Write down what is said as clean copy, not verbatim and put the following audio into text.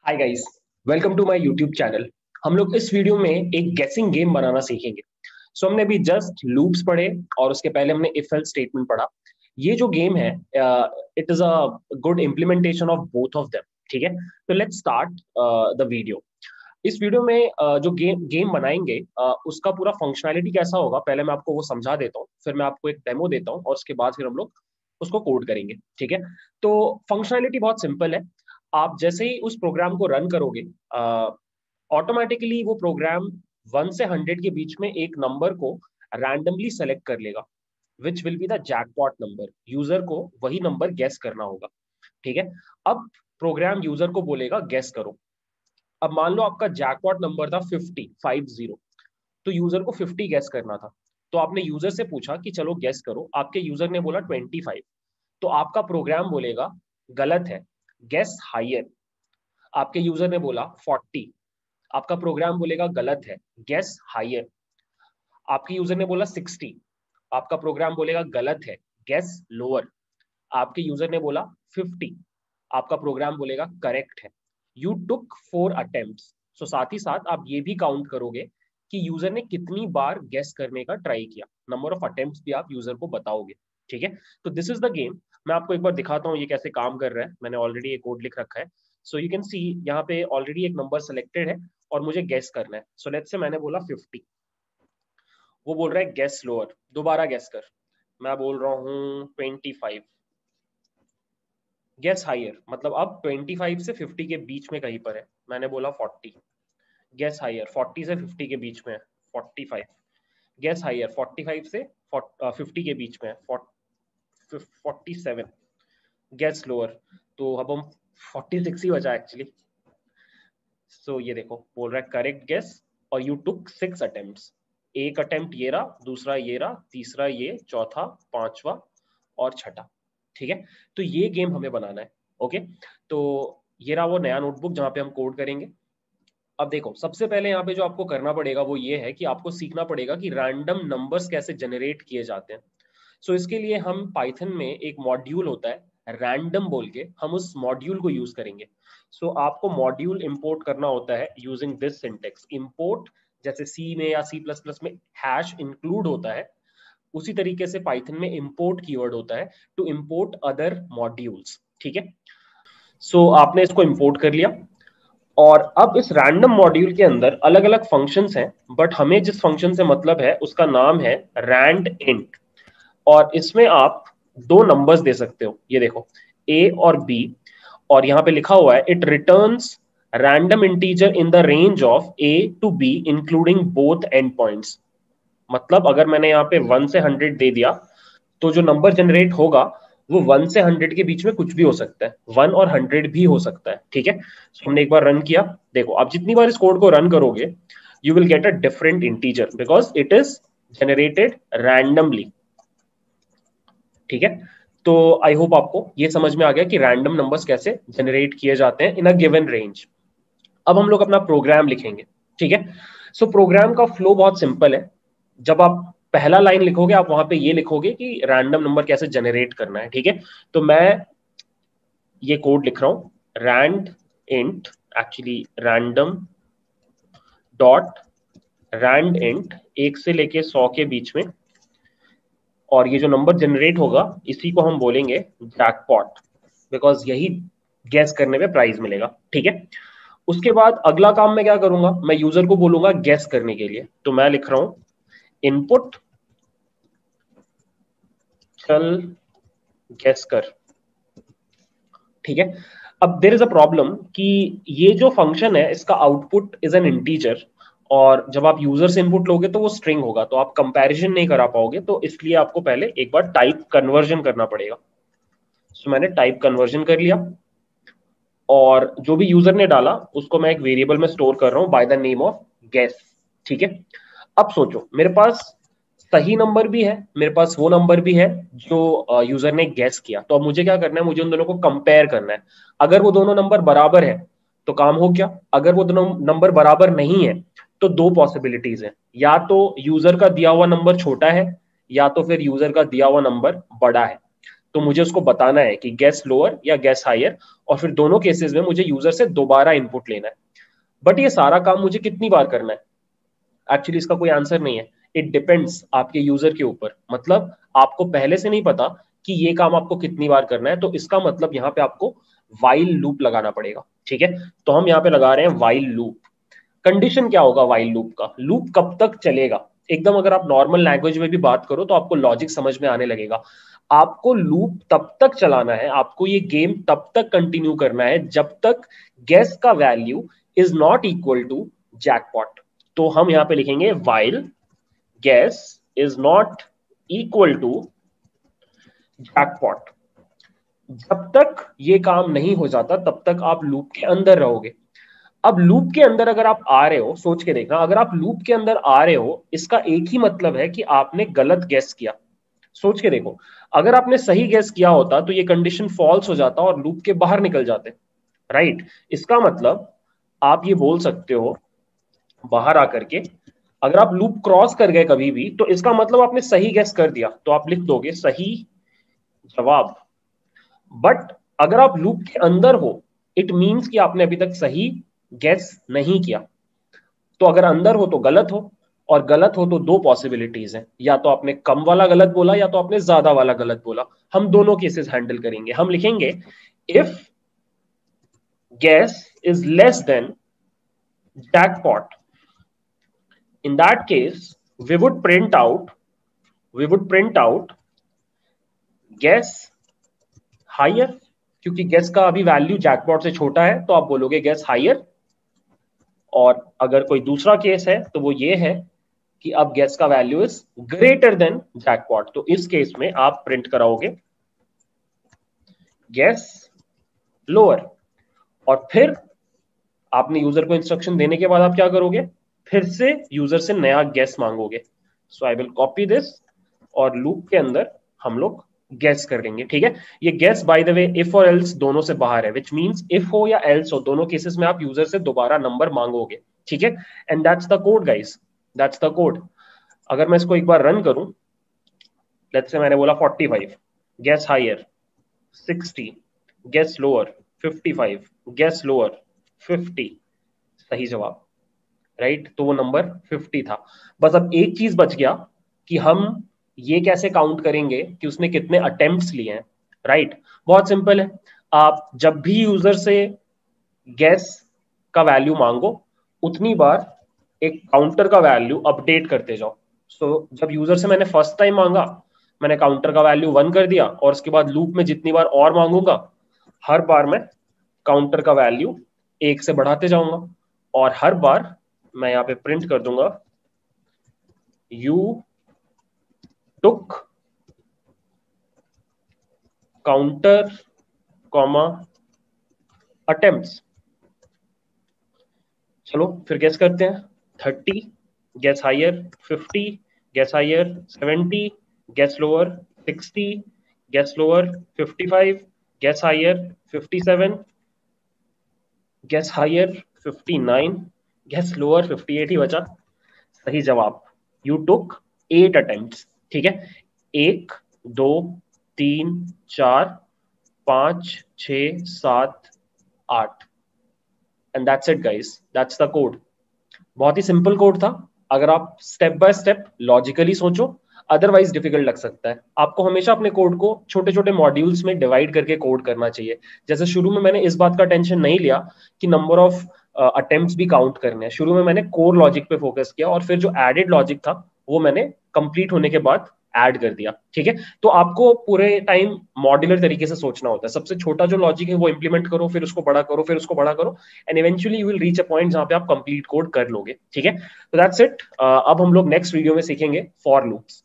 Hi guys, welcome to my YouTube channel. हम लोग इस वीडियो में एक गेसिंग गेम बनाना सीखेंगे। हमने अभी जस्ट लूप्स पढ़े और उसके पहले हमने इफ एल्स स्टेटमेंट पढ़ा। ये जो गेम है, it is a good implementation of both of them. ठीक है, तो लेट्स स्टार्ट द वीडियो। इस वीडियो में जो गेम गेम बनाएंगे, उसका पूरा फंक्शनैलिटी कैसा होगा, पहले मैं आपको वो समझा देता हूँ, फिर मैं आपको एक डेमो देता हूँ और उसके बाद फिर हम लोग उसको कोड करेंगे। ठीक है, तो फंक्शनैलिटी बहुत सिंपल है। आप जैसे ही उस प्रोग्राम को रन करोगे, ऑटोमेटिकली वो प्रोग्राम 1 से 100 के बीच में एक नंबर को रैंडमली सेलेक्ट कर लेगा, which will be the jackpot number. User को वही नंबर गेस करना होगा। ठीक है, अब प्रोग्राम यूजर को बोलेगा गेस करो। अब मान लो आपका जैकपॉट नंबर था 50, तो यूजर को 50 गेस करना था। तो आपने यूजर से पूछा कि चलो गेस करो, आपके यूजर ने बोला 25। तो आपका प्रोग्राम बोलेगा गलत है, गेस हायर। आपके यूजर ने बोला 40, आपका प्रोग्राम बोलेगा गलत है, गेस हायर। आपके यूजर ने बोला 60, आपका प्रोग्राम बोलेगा गलत है, गेस लोअर। आपके यूजर ने बोला 50, आपका प्रोग्राम बोलेगा करेक्ट है। You took 4 attempts. सो साथ ही साथ आप ये भी काउंट करोगे कि यूजर ने कितनी बार गेस करने का ट्राई किया। नंबर ऑफ अटेम्प्ट्स भी आप यूजर को बताओगे। ठीक है, तो दिस इज द गेम। मैं आपको एक बार दिखाता हूँ ये कैसे काम कर रहा है। मैंने ऑलरेडी एक कोड लिख रखा है। सो यू कैन सी यहाँ पे ऑलरेडी एक नंबर सेलेक्टेड है और मुझे गेस करना है। सो लेट्स से मैंने बोला 50, वो बोल रहा है गेस लोअर, दोबारा गेस कर। मैं बोल रहा हूँ 25, गेस हायर, मतलब अब 25 से 50 के बीच में कहीं पर है। मैंने बोला 40, गेस हायर, 40 से 50 के बीच में है 45, गेस हायर, 45 से 50 के बीच में है 47, गेस लोअर। तो अब हम 46 ही बचा एक्चुअली। सो ये देखो बोल रहा है करेक्ट गेस और यू टुक 6 अटेम्प्ट्स। एक अटेम्प्ट ये रहा, दूसरा ये रहा, तीसरा ये, चौथा, पांचवा और छठा। ठीक है, तो ये गेम हमें बनाना है। ओके, तो ये रहा वो नया नोटबुक जहां पे हम कोड करेंगे। अब देखो, सबसे पहले यहाँ पे जो आपको करना पड़ेगा वो ये है कि आपको सीखना पड़ेगा कि रैंडम नंबर्स कैसे जनरेट किए जाते हैं। इसके लिए हम पाइथन में एक मॉड्यूल होता है रैंडम बोल के, हम उस मॉड्यूल को यूज करेंगे। आपको मॉड्यूल इंपोर्ट करना होता है यूजिंग दिस सिंटेक्स इंपोर्ट। जैसे सी में या सी प्लस प्लस में हैश इंक्लूड होता है, उसी तरीके से पाइथन में इंपोर्ट कीवर्ड होता है टू इंपोर्ट अदर मॉड्यूल्स। ठीक है, आपने इसको इंपोर्ट कर लिया और अब इस रैंडम मॉड्यूल के अंदर अलग अलग फंक्शंस हैं, बट हमें जिस फंक्शन से मतलब है उसका नाम है रैंड इंट। और इसमें आप दो नंबर्स दे सकते हो, ये देखो ए और बी। और यहां पे लिखा हुआ है it returns random integer in the range of A to B including both end points. मतलब अगर मैंने यहाँ पे 1 से 100 दे दिया, तो जो नंबर जनरेट होगा वो 1 से 100 के बीच में कुछ भी हो सकता है, 1 और 100 भी हो सकता है। ठीक है, हमने एक बार रन किया। देखो आप जितनी बार इस कोड को रन करोगे you will get a different integer because it is generated randomly. ठीक है, तो आई होप आपको ये समझ में आ गया कि रैंडम नंबर्स कैसे जनरेट किए जाते हैं इन अ गिवन रेंज। अब हम लोग अपना प्रोग्राम लिखेंगे। ठीक है, प्रोग्राम का फ्लो बहुत सिंपल है। जब आप पहला लाइन लिखोगे आप वहां पे ये लिखोगे कि रैंडम नंबर कैसे जनरेट करना है। ठीक है, तो मैं ये कोड लिख रहा हूं rand int, actually random dot rand int 1 से लेके 100 के बीच में। और ये जो नंबर जनरेट होगा इसी को हम बोलेंगे जैकपॉट, बिकॉज यही गैस करने पे प्राइज मिलेगा। ठीक है, उसके बाद अगला काम मैं क्या करूंगा, मैं यूजर को बोलूंगा गैस करने के लिए। तो मैं लिख रहा हूं इनपुट चल गैस कर। ठीक है, अब देयर इज अ प्रॉब्लम कि ये जो फंक्शन है इसका आउटपुट इज एन इंटीजर, और जब आप यूजर से इनपुट लोगे तो वो स्ट्रिंग होगा, तो आप कंपैरिजन नहीं करा पाओगे। तो इसलिए आपको पहले एक बार टाइप कन्वर्जन करना पड़ेगा। मैंने टाइप कन्वर्जन कर लिया और जो भी यूजर ने डाला उसको मैं एक वेरिएबल में स्टोर कर रहा हूं by the name of guess. ठीक है, अब सोचो मेरे पास सही नंबर भी है, मेरे पास वो नंबर भी है जो यूजर ने गेस किया। तो अब मुझे क्या करना है, मुझे उन दोनों को कंपेयर करना है। अगर वो दोनों नंबर बराबर है तो काम हो गया, अगर वो दोनों नंबर बराबर नहीं है तो दो पॉसिबिलिटीज है, या तो यूजर का दिया हुआ नंबर छोटा है या तो फिर यूजर का दिया हुआ नंबर बड़ा है। तो मुझे उसको बताना है कि गेस लोअर या गेस हायर, और फिर दोनों केसेस में मुझे यूजर से दोबारा इनपुट लेना है। बट ये सारा काम मुझे कितनी बार करना है, एक्चुअली इसका कोई आंसर नहीं है। इट डिपेंड्स आपके यूजर के ऊपर। मतलब आपको पहले से नहीं पता कि ये काम आपको कितनी बार करना है, तो इसका मतलब यहाँ पे आपको वाइल लूप लगाना पड़ेगा। ठीक है, तो हम यहाँ पे लगा रहे हैं वाइल लूप। कंडीशन क्या होगा वाइल लूप का? लूप कब तक चलेगा? एकदम अगर आप नॉर्मल लैंग्वेज में भी बात करो तो आपको लॉजिक समझ में आने लगेगा। आपको लूप तब तक चलाना है, आपको ये गेम तब तक कंटिन्यू करना है जब तक गेस का value is not equal to jackpot. तो हम यहां पे लिखेंगे while guess is not equal to jackpot. जब तक ये काम नहीं हो जाता तब तक आप लूप के अंदर रहोगे। अब लूप के अंदर अगर आप आ रहे हो, सोच के देखना, अगर आप लूप के अंदर आ रहे हो इसका एक ही मतलब है कि आपने गलत गेस किया। सोच के देखो, अगर आपने सही गेस किया होता तो ये कंडीशन फॉल्स हो जाता और लूप के बाहर निकल जाते, राइट। इसका मतलब आप ये बोल सकते हो बाहर आकर के, अगर आप लूप क्रॉस कर गए कभी भी तो इसका मतलब आपने सही गेस कर दिया, तो आप लिख दोगे सही जवाब। बट अगर आप लूप के अंदर हो, इट मींस कि आपने अभी तक सही गेस नहीं किया। तो अगर अंदर हो तो गलत हो, और गलत हो तो दो पॉसिबिलिटीज हैं, या तो आपने कम वाला गलत बोला या तो आपने ज्यादा वाला गलत बोला। हम दोनों केसेस हैंडल करेंगे। हम लिखेंगे if guess is less than jackpot, in that case we would print out guess higher, क्योंकि गेस का अभी वैल्यू जैकपॉट से छोटा है तो आप बोलोगे गेस हायर। और अगर कोई दूसरा केस है तो वो ये है कि अब गेस का value is greater than jackpot, तो इस केस में आप प्रिंट कराओगे गेस लोअर। और फिर आपने यूजर को इंस्ट्रक्शन देने के बाद आप क्या करोगे, फिर से यूजर से नया गेस मांगोगे। So I will copy this, और लूप के अंदर हम लोग गेस कर लेंगे। ठीक है, ये guess by the way if और एल्स दोनों से बाहर है, विच मींस इफ हो या एल्स हो दोनों केसेस में आप यूजर से दोबारा नंबर मांगोगे। ठीक है, and that's the code guys, that's the code. अगर मैं इसको एक बार रन करूं, लेट्स से मैंने बोला 45, guess higher 60, guess lower 55, guess lower 50, सही जवाब, राइट। तो वो नंबर 50 था। बस अब एक चीज बच गया कि हम ये कैसे काउंट करेंगे कि उसने कितने अटेम्प्ट्स लिए हैं, राइट। बहुत सिंपल है, आप जब भी यूजर से गेस का वैल्यू मांगो उतनी बार एक काउंटर का वैल्यू अपडेट करते जाओ। सो जब यूजर से मैंने फर्स्ट टाइम मांगा, मैंने काउंटर का वैल्यू 1 कर दिया, और उसके बाद लूप में जितनी बार और मांगूंगा हर बार मैं काउंटर का वैल्यू 1 से बढ़ाते जाऊंगा, और हर बार मैं यहां पे प्रिंट कर दूंगा you took counter comma attempts. चलो फिर गेस करते हैं। 30, guess higher 50, guess higher 70, guess lower 60, guess lower 55, guess higher 57, guess higher 59, guess lower 58 ही बचा। सही जवाब, यू टुक 8 अटेम्प्ट्स। ठीक है, 1 2 3 4 5 6 7 8, and that's it guys, that's the code. बहुत ही सिंपल कोड था अगर आप स्टेप बाय स्टेप लॉजिकली सोचो, अदरवाइज डिफिकल्ट लग सकता है। आपको हमेशा अपने कोड को छोटे छोटे मॉड्यूल्स में डिवाइड करके कोड करना चाहिए। जैसे शुरू में मैंने इस बात का टेंशन नहीं लिया कि नंबर ऑफ अटेम्प्ट्स भी काउंट करने हैं। शुरू में मैंने कोर लॉजिक पे फोकस किया, और फिर जो एडेड लॉजिक था वो मैंने कंप्लीट होने के बाद ऐड कर दिया। ठीक है, तो आपको पूरे टाइम मॉड्यूलर तरीके से सोचना होता है। सबसे छोटा जो लॉजिक है वो इंप्लीमेंट करो, फिर उसको बड़ा करो, फिर उसको बड़ा करो, and eventually you will reach a point जहां पे आप कंप्लीट कोड कर लोगे। ठीक है, तो दैट्स इट। अब हम लोग नेक्स्ट वीडियो में सीखेंगे फॉर लूप्स।